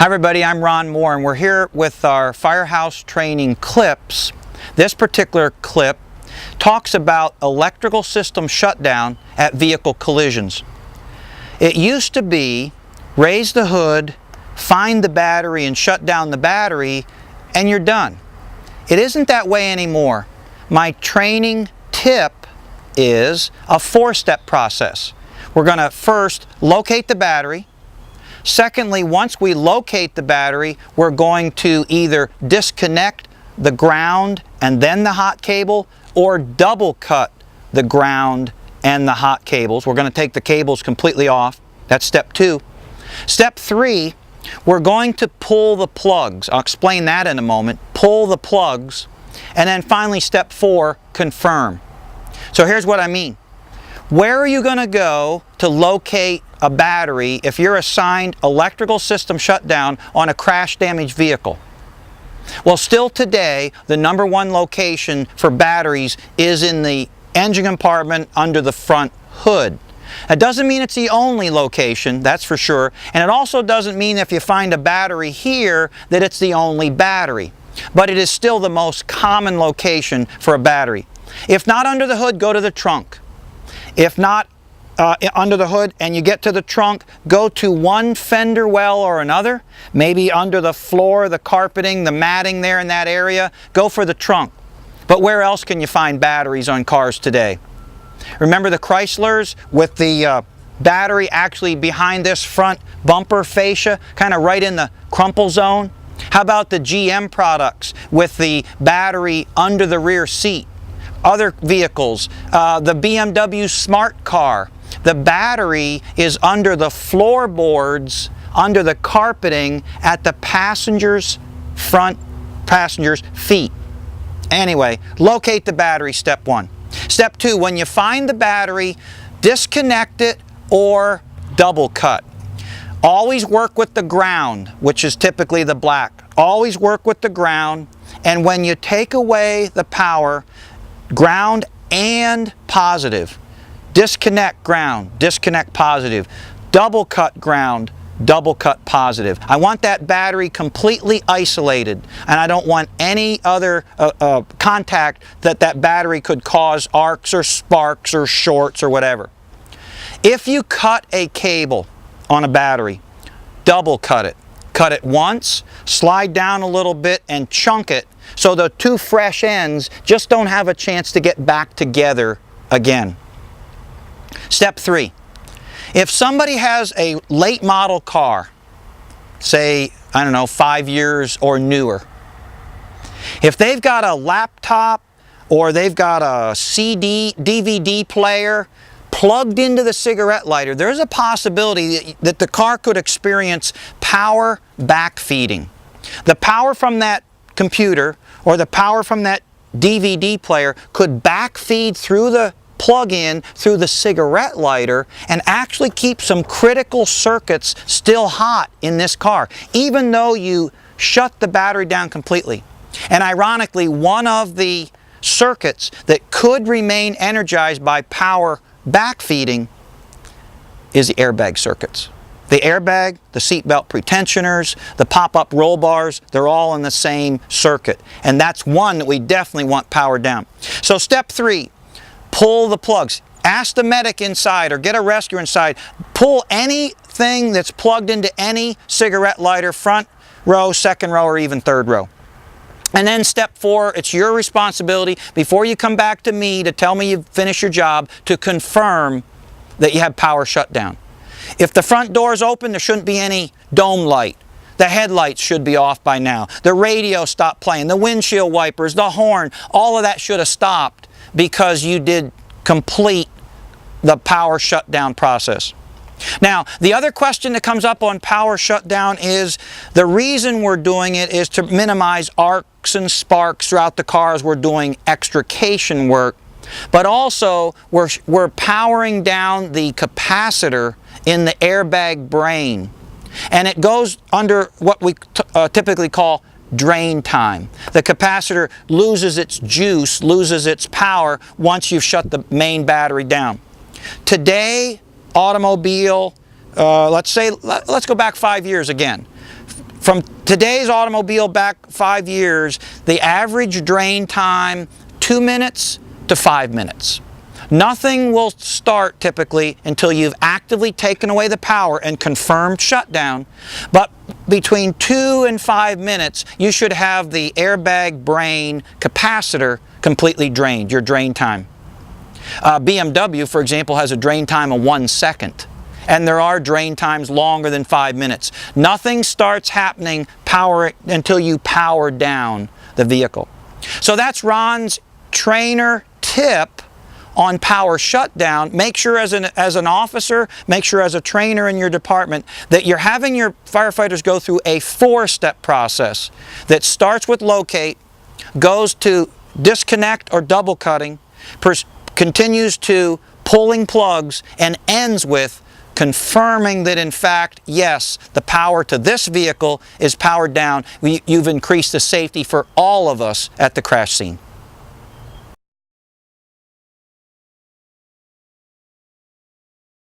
Hi everybody, I'm Ron Moore and we're here with our firehouse training clips. This particular clip talks about electrical system shutdown at vehicle collisions. It used to be raise the hood, find the battery and shut down the battery and you're done. It isn't that way anymore. My training tip is a four-step process. We're going to first locate the battery. Secondly, once we locate the battery, we're going to either disconnect the ground and then the hot cable, or double cut the ground and the hot cables. We're going to take the cables completely off. That's step two. Step three, we're going to pull the plugs. I'll explain that in a moment. Pull the plugs. And then finally, step four, confirm. So here's what I mean. Where are you going to go to locate a battery if you're assigned electrical system shutdown on a crash damaged vehicle? Well, still today, the number one location for batteries is in the engine compartment under the front hood. That doesn't mean it's the only location, that's for sure, and it also doesn't mean if you find a battery here that it's the only battery. But it is still the most common location for a battery. If not under the hood, go to the trunk. If not under the hood and you get to the trunk, go to one fender well or another, maybe under the floor, the carpeting, the matting there in that area, go for the trunk. But where else can you find batteries on cars today? Remember the Chryslers with the battery actually behind this front bumper fascia, kind of right in the crumple zone? How about the GM products with the battery under the rear seat? Other vehicles, the BMW Smart Car, the battery is under the floorboards, under the carpeting at the front passenger's feet. Anyway, locate the battery, step one. Step two, when you find the battery, disconnect it or double cut. Always work with the ground, which is typically the black. Always work with the ground, and when you take away the power, ground and positive. Disconnect ground, disconnect positive. Double cut ground, double cut positive. I want that battery completely isolated, and I don't want any other contact that battery could cause arcs or sparks or shorts or whatever. If you cut a cable on a battery, double cut it. Cut it once, slide down a little bit and chunk it so the two fresh ends just don't have a chance to get back together again. Step three, if somebody has a late model car, say, I don't know, 5 years or newer, if they've got a laptop or they've got a DVD player plugged into the cigarette lighter, there's a possibility that the car could experience power backfeeding. The power from that computer or the power from that DVD player could backfeed through the plug-in, through the cigarette lighter, and actually keep some critical circuits still hot in this car, even though you shut the battery down completely. And ironically, one of the circuits that could remain energized by power backfeeding is the airbag circuits. The airbag, the seatbelt pretensioners, the pop-up roll bars, they're all in the same circuit. And that's one that we definitely want powered down. So step three, pull the plugs. Ask the medic inside or get a rescuer inside. Pull anything that's plugged into any cigarette lighter, front row, second row, or even third row. And then step four, it's your responsibility before you come back to me to tell me you've finished your job to confirm that you have power shutdown. If the front door is open, there shouldn't be any dome light. The headlights should be off by now. The radio stopped playing. The windshield wipers, the horn, all of that should have stopped because you did complete the power shutdown process. Now, the other question that comes up on power shutdown is the reason we're doing it is to minimize arcs and sparks throughout the car as we're doing extrication work, but also we're powering down the capacitor in the airbag brain, and it goes under what we typically call drain time. The capacitor loses its juice, loses its power once you've shut the main battery down. Today, automobile, let's go back 5 years again. From today's automobile back 5 years, the average drain time 2 minutes to 5 minutes. Nothing will start typically until you've actively taken away the power and confirmed shutdown, but between 2 and 5 minutes you should have the airbag brain capacitor completely drained, your drain time. BMW, for example, has a drain time of 1 second, and there are drain times longer than 5 minutes. Nothing starts happening until you power down the vehicle. So that's Ron's trainer tip on power shutdown. Make sure as an officer, make sure as a trainer in your department that you're having your firefighters go through a 4-step process that starts with locate, goes to disconnect or double cutting, continues to pulling plugs, and ends with confirming that in fact, yes, the power to this vehicle is powered down. You've increased the safety for all of us at the crash scene.